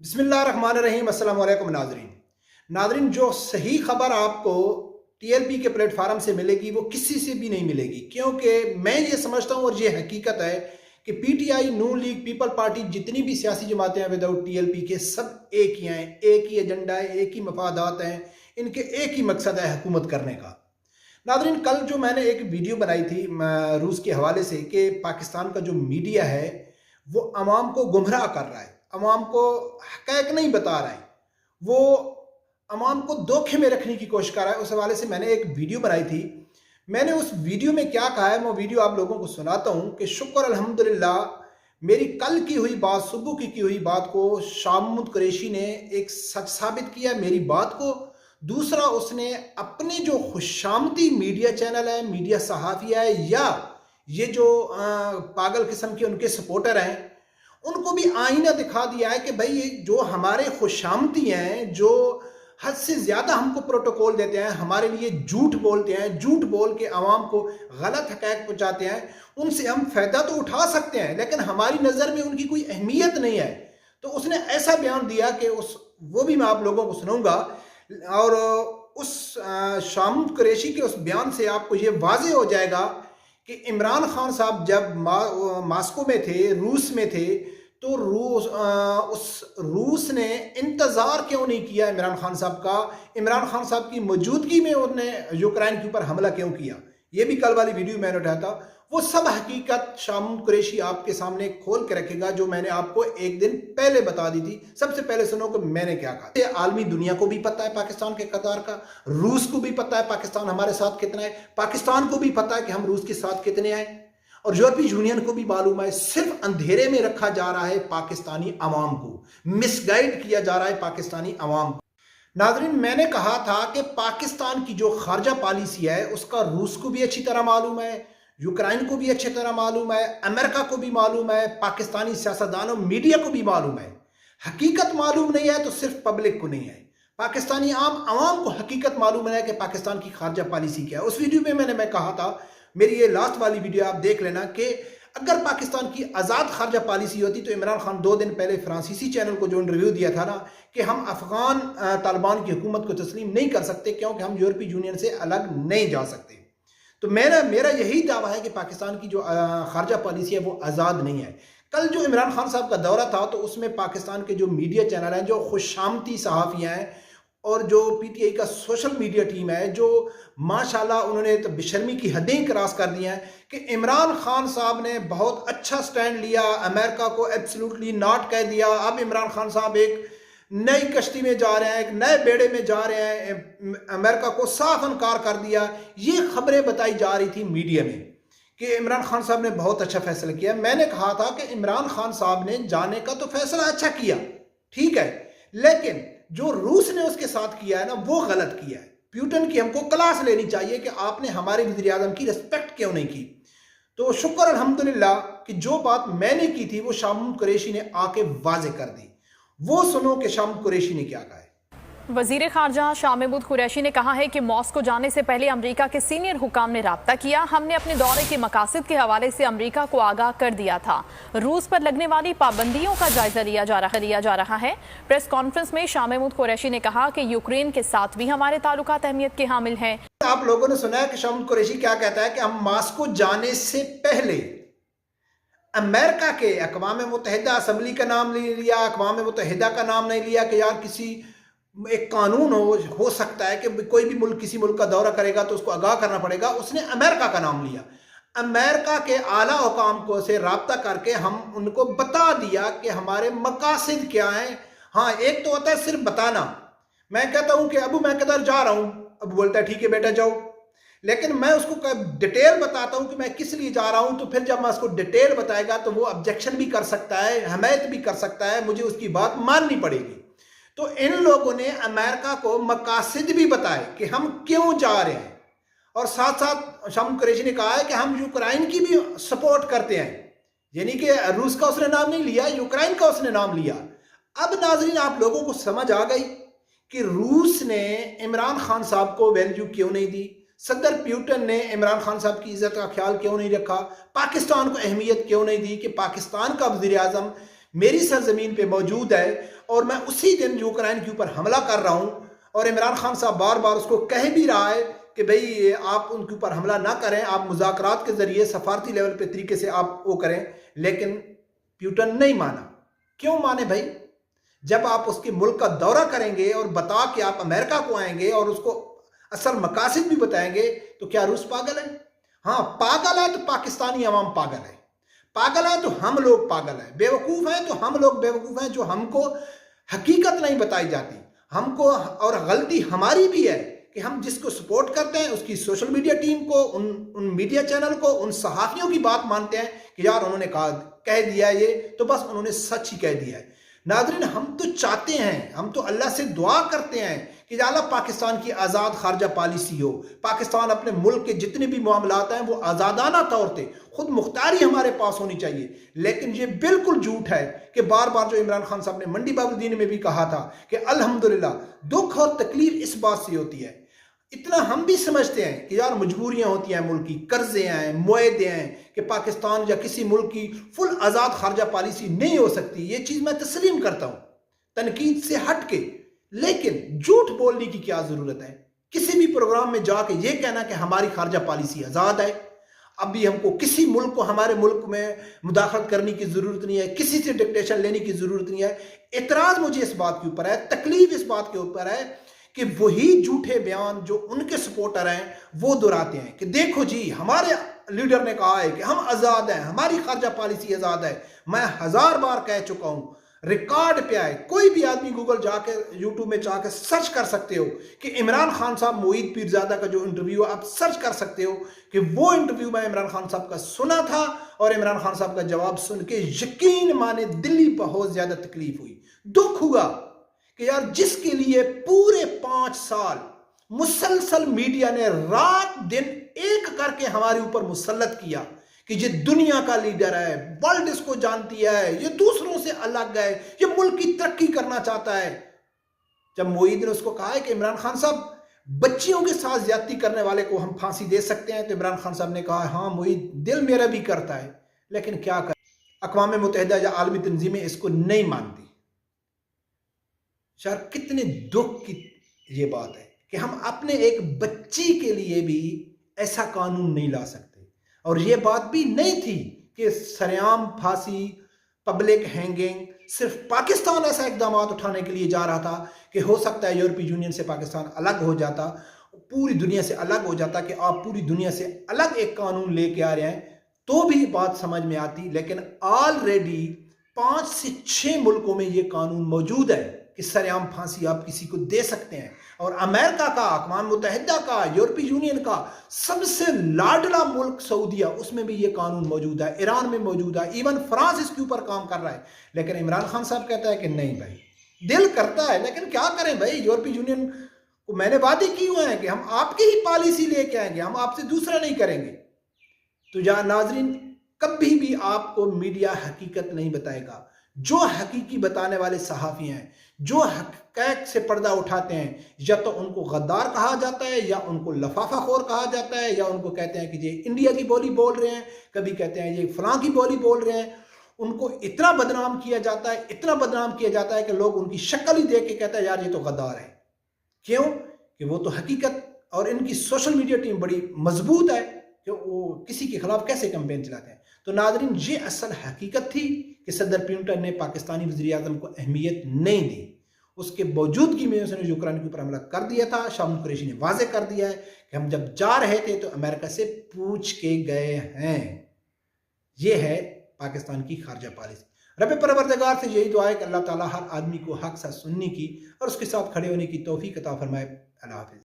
बिस्मिल्लाहिर्रहमानिर्रहीम। अस्सलाम वालेकुम नाजरीन। जो सही खबर आपको टीएलपी के प्लेटफार्म से मिलेगी वो किसी से भी नहीं मिलेगी, क्योंकि मैं ये समझता हूँ और ये हकीकत है कि पीटीआई, नून लीग, पीपल पार्टी, जितनी भी सियासी जमातें हैं विदाउट टीएलपी के, सब एक ही हैं, एक ही एजेंडा है, एक ही मफादात हैं, इनके एक ही मकसद है हुकूमत करने का। नाजरीन, कल जो मैंने एक वीडियो बनाई थी रूस के हवाले से कि पाकिस्तान का जो मीडिया है वो अवाम को गुमराह कर रहा है, अवाम को हक़ाइक़ नहीं बता रहा है, वो अवाम को धोखे में रखने की कोशिश कर रहा है। उस हवाले से मैंने एक वीडियो बनाई थी। मैंने उस वीडियो में क्या कहा है, मैं वीडियो आप लोगों को सुनाता हूँ कि शुक्र अल्हम्दुलिल्लाह, मेरी कल की हुई बात, सुबह की हुई बात को शाह महमूद कुरैशी ने एक सच साबित किया मेरी बात को। दूसरा, उसने अपने जो खुशामदी मीडिया चैनल है, मीडिया सहाफ़िया है, या ये जो पागल किस्म के उनके सपोर्टर हैं, उनको भी आईना दिखा दिया है कि भाई ये जो हमारे खुशामदी हैं, जो हद से ज़्यादा हमको प्रोटोकॉल देते हैं, हमारे लिए झूठ बोलते हैं, झूठ बोल के आवाम को गलत हक़ाइक़ पहुँचाते हैं, उनसे हम फ़ायदा तो उठा सकते हैं लेकिन हमारी नज़र में उनकी कोई अहमियत नहीं है। तो उसने ऐसा बयान दिया कि वो भी मैं आप लोगों को सुनाऊँगा। और उस शाह महमूद कुरैशी के उस बयान से आपको ये वाज़ेह हो जाएगा कि इमरान खान साहब जब मॉस्को में थे, रूस में थे, तो उस रूस ने इंतज़ार क्यों नहीं किया इमरान खान साहब का, इमरान खान साहब की मौजूदगी में उन्होंने यूक्रेन के ऊपर हमला क्यों किया। ये भी कल वाली वीडियो मैंने उठाया था। वो सब हकीकत शाह महमूद कुरैशी आपके सामने खोल के रखेगा, जो मैंने आपको एक दिन पहले बता दी थी। सबसे पहले सुनो कि मैंने क्या कहा। आलमी दुनिया को भी पता है पाकिस्तान के किरदार का, रूस को भी पता है पाकिस्तान हमारे साथ कितना है, पाकिस्तान को भी पता है कि हम रूस के साथ कितने हैं, और यूरोपीय यूनियन को भी मालूम है। सिर्फ अंधेरे में रखा जा रहा है पाकिस्तानी अवाम को, मिसगाइड किया जा रहा है पाकिस्तानी अवाम को। नाजरीन, मैंने कहा था कि पाकिस्तान की जो खारजा पॉलिसी है उसका रूस को भी अच्छी तरह मालूम है, यूक्रेन को भी अच्छी तरह मालूम है, अमेरिका को भी मालूम है, पाकिस्तानी सियासतदानों, मीडिया को भी मालूम है। हकीकत मालूम नहीं है तो सिर्फ पब्लिक को नहीं है, पाकिस्तानी आम अवाम को हकीकत मालूम है कि पाकिस्तान की खारजा पॉलिसी क्या है। उस वीडियो में मैंने कहा था, मेरी ये लास्ट वाली वीडियो आप देख लेना, कि अगर पाकिस्तान की आज़ाद खारजा पॉलिसी होती तो इमरान खान 2 दिन पहले फ्रांसीसी चैनल को जो इंटरव्यू दिया था ना कि हम अफगान तालिबान की हुकूमत को तस्लीम नहीं कर सकते क्योंकि हम यूरोपीय यूनियन से अलग नहीं जा सकते। तो मेरा यही दावा है कि पाकिस्तान की जो खारजा पॉलिसी है वो आज़ाद नहीं है। कल जो इमरान खान साहब का दौरा था तो उसमें पाकिस्तान के जो मीडिया चैनल हैं, जो खुशामदी सहाफ़ियाँ हैं, और जो पीटीआई का सोशल मीडिया टीम है, जो माशाल्लाह उन्होंने तो बेशर्मी की हदें क्रॉस कर दी हैं कि इमरान खान साहब ने बहुत अच्छा स्टैंड लिया, अमेरिका को एब्सोल्युटली नॉट कह दिया। अब इमरान खान साहब एक नई कश्ती में जा रहे हैं, एक नए बेड़े में जा रहे हैं, अमेरिका को साफ इनकार कर दिया। ये खबरें बताई जा रही थी मीडिया में कि इमरान खान साहब ने बहुत अच्छा फैसला किया। मैंने कहा था कि इमरान खान साहब ने जाने का तो फैसला अच्छा किया, ठीक है, लेकिन जो रूस ने उसके साथ किया है ना वो गलत किया है। प्यूटन की हमको क्लास लेनी चाहिए कि आपने हमारे वज़ीर आज़म की रिस्पेक्ट क्यों नहीं की। तो शुक्र अल्हम्दुलिल्लाह कि जो बात मैंने की थी वो शाह महमूद कुरैशी ने आके वाज़ेह कर दी। वो सुनो कि शाह महमूद कुरैशी ने क्या कहा है। वजीर खारजा शाह महमूद कुरैशी ने कहा है कि मॉस्को जाने से पहले अमरीका के सीनियर हुकाम ने राब्ता किया। हमने अपने दौरे के मकासद के हवाले से अमरीका को आगाह कर दिया था। रूस पर लगने वाली पाबंदियों का जायजा लिया जा रहा है। प्रेस कॉन्फ्रेंस में शाह महमूद कुरैशी ने कहा कि यूक्रेन के साथ भी हमारे ताल्लुकात अहमियत के हामिल हैं। आप लोगों ने सुना है कि शाह महमूद कुरैशी क्या कहता है कि हम मॉस्को जाने से पहले अमेरिका के अक़वाम मुत्तहिदा असम्बली का नाम नहीं लिया, अक़वाम मुत्तहिदा का नाम नहीं लिया कि यार किसी एक कानून हो सकता है कि कोई भी मुल्क किसी मुल्क का दौरा करेगा तो उसको आगाह करना पड़ेगा। उसने अमेरिका का नाम लिया। अमेरिका के आला हुकाम को से राब्ता करके हम उनको बता दिया कि हमारे मकासद क्या हैं। हाँ, एक तो होता है सिर्फ बताना। मैं कहता हूँ कि अबू मैं किधर जा रहा हूँ, अब बोलता है ठीक है बेटा जाओ, लेकिन मैं उसको डिटेल बताता हूँ कि मैं किस लिए जा रहा हूँ, तो फिर जब मैं उसको डिटेल बताएगा तो वो ऑब्जेक्शन भी कर सकता है, हमायत भी कर सकता है, मुझे उसकी बात माननी पड़ेगी। तो इन लोगों ने अमेरिका को मकासद भी बताए कि हम क्यों जा रहे हैं, और साथ साथ शाह महमूद कुरैशी ने कहा है कि हम यूक्रेन की भी सपोर्ट करते हैं, यानी कि रूस का उसने नाम नहीं लिया, यूक्रेन का उसने नाम लिया। अब नाजरीन, आप लोगों को समझ आ गई कि रूस ने इमरान खान साहब को वैल्यू क्यों नहीं दी, सदर प्यूटन ने इमरान खान साहब की इज्जत का ख्याल क्यों नहीं रखा, पाकिस्तान को अहमियत क्यों नहीं दी कि पाकिस्तान का वज़ीर आज़म मेरी सरजमीन पे मौजूद है और मैं उसी दिन यूक्रेन के ऊपर हमला कर रहा हूं और इमरान खान साहब बार बार उसको कह भी रहा है कि भाई आप उनके ऊपर हमला ना करें, आप मुज़ाकरात के जरिए सफारती लेवल पे तरीके से आप वो करें, लेकिन पुतिन नहीं माना। क्यों माने भाई? जब आप उसके मुल्क का दौरा करेंगे और बता के आप अमेरिका को आएंगे और उसको असल मकासद भी बताएंगे, तो क्या रूस पागल है? हाँ, पागल है तो पाकिस्तानी अवाम पागल है, पागल है तो हम लोग पागल हैं, बेवकूफ़ हैं तो हम लोग बेवकूफ़ हैं जो हमको हकीकत नहीं बताई जाती हमको। और गलती हमारी भी है कि हम जिसको सपोर्ट करते हैं उसकी सोशल मीडिया टीम को, उन मीडिया चैनल को, उन सहाफ़ियों की बात मानते हैं कि यार उन्होंने कह दिया ये तो बस उन्होंने सच ही कह दिया है। नाज़रीन, हम तो चाहते हैं, हम तो अल्लाह से दुआ करते हैं कि अल्लाह पाकिस्तान की आज़ाद खारजा पॉलिसी हो, पाकिस्तान अपने मुल्क के जितने भी मामलात हैं वो आज़ादाना तौर पे खुद मुख्तारी हमारे पास होनी चाहिए। लेकिन ये बिल्कुल झूठ है कि बार बार जो इमरान खान साहब ने मंडी बाबुद्दीन में भी कहा था कि अल्हम्दुलिल्लाह दुख और तकलीफ इस बात से होती है। इतना हम भी समझते हैं कि यार मजबूरियां होती हैं, मुल्क की कर्जे हैं, मुआहदे हैं कि पाकिस्तान या किसी मुल्क की फुल आज़ाद खारजा पॉलिसी नहीं हो सकती। ये चीज़ मैं तस्लीम करता हूँ तनकीद से हट के, लेकिन झूठ बोलने की क्या ज़रूरत है? किसी भी प्रोग्राम में जाके ये कहना कि हमारी खारजा पॉलिसी आज़ाद है। अभी हमको किसी मुल्क को हमारे मुल्क में मुदाखलत करने की ज़रूरत नहीं है, किसी से डिक्टेशन लेने की ज़रूरत नहीं है। एतराज़ मुझे इस बात के ऊपर है, तकलीफ इस बात के ऊपर है कि वही झूठे बयान जो उनके सपोर्टर हैं वो दोहराते हैं कि देखो जी हमारे लीडर ने कहा है कि हम आज़ाद हैं, हमारी खारजा पॉलिसी आज़ाद है। मैं 1000 बार कह चुका हूँ, रिकॉर्ड पे आए, कोई भी आदमी गूगल जाके यूट्यूब में जाके सर्च कर सकते हो कि इमरान खान साहब मोईद पीरजादा का जो इंटरव्यू आप सर्च कर सकते हो कि वो इंटरव्यू मैं इमरान खान साहब का सुना था और इमरान खान साहब का जवाब सुन के यकीन माने दिल्ली बहुत ज्यादा तकलीफ हुई, दुख हुआ कि यार जिसके लिए पूरे 5 साल मुसलसल मीडिया ने रात दिन एक करके हमारे ऊपर मुसल्लत किया कि ये दुनिया का लीडर है, वर्ल्ड इसको जानती है, ये दूसरों से अलग है, ये मुल्क की तरक्की करना चाहता है। जब मोईद ने उसको कहा है कि इमरान खान साहब बच्चियों के साथ ज्यादती करने वाले को हम फांसी दे सकते हैं, तो इमरान खान साहब ने कहा हाँ मोईद, दिल मेरा भी करता है, लेकिन क्या कर, अक़वाम मुत्तहिदा या आलमी तंजीमें इसको नहीं मानती। यार कितने दुख की ये बात है कि हम अपने एक बच्ची के लिए भी ऐसा कानून नहीं ला सकते। और ये बात भी नहीं थी कि सरेआम फांसी, पब्लिक हैंगिंग, सिर्फ पाकिस्तान ऐसा इकदाम उठाने के लिए जा रहा था कि हो सकता है यूरोपीय यूनियन से पाकिस्तान अलग हो जाता, पूरी दुनिया से अलग हो जाता, कि आप पूरी दुनिया से अलग एक कानून लेके आ रहे हैं तो भी बात समझ में आती। लेकिन ऑलरेडी 5 से 6 मुल्कों में ये कानून मौजूद है कि सरेआम फांसी आप किसी को दे सकते हैं। और अमेरिका का, अक़वाम मुत्तहिदा का, यूरोपीय यूनियन का सबसे लाडला मुल्क सऊदीया, उसमें भी ये कानून मौजूद है, ईरान में मौजूद है, इवन फ्रांस इसके ऊपर काम कर रहा है। लेकिन इमरान खान साहब कहता है कि नहीं भाई, दिल करता है लेकिन क्या करें भाई, यूरोपीय यूनियन को मैंने वादे किए हुए हैं कि हम आपकी ही पॉलिसी लेके आएंगे, हम आपसे दूसरा नहीं करेंगे। तो या नाजरीन, कभी भी आपको मीडिया हकीकत नहीं बताएगा। जो हकीकी बताने वाले सहाफ़ी हैं, जो हक़ से पर्दा उठाते हैं, या तो उनको गद्दार कहा जाता है, या उनको लफाफाखोर कहा जाता है, या उनको कहते हैं कि ये इंडिया की बोली बोल रहे हैं, कभी कहते हैं ये फलां की बोली बोल रहे हैं। उनको इतना बदनाम किया जाता है, इतना बदनाम किया जाता है कि लोग उनकी शक्ल ही देख के कहते हैं यार ये तो गद्दार है। क्यों? कि वो तो हकीकत, और इनकी सोशल मीडिया टीम बड़ी मजबूत है कि वो किसी के खिलाफ कैसे कैंपेन चलाते हैं। तो नाज़रीन, ये असल हकीकत थी कि सदर पुतिन ने पाकिस्तानी वज़ीर-ए-आज़म को अहमियत नहीं दी। उसके मौजूदगी में उसने यूक्रेन के ऊपर हमला कर दिया था। शाहमूद कुरैशी ने वाज़े कर दिया है कि हम जब जा रहे थे तो अमेरिका से पूछ के गए हैं। ये है पाकिस्तान की खारजा पॉलिसी। रब परवरदिगार से यही दुआ है कि अल्लाह ताला हर आदमी को हक साथ सुनने की और उसके साथ खड़े होने की तौफीक अता फरमाए। अल्लाह हाफ़िज़।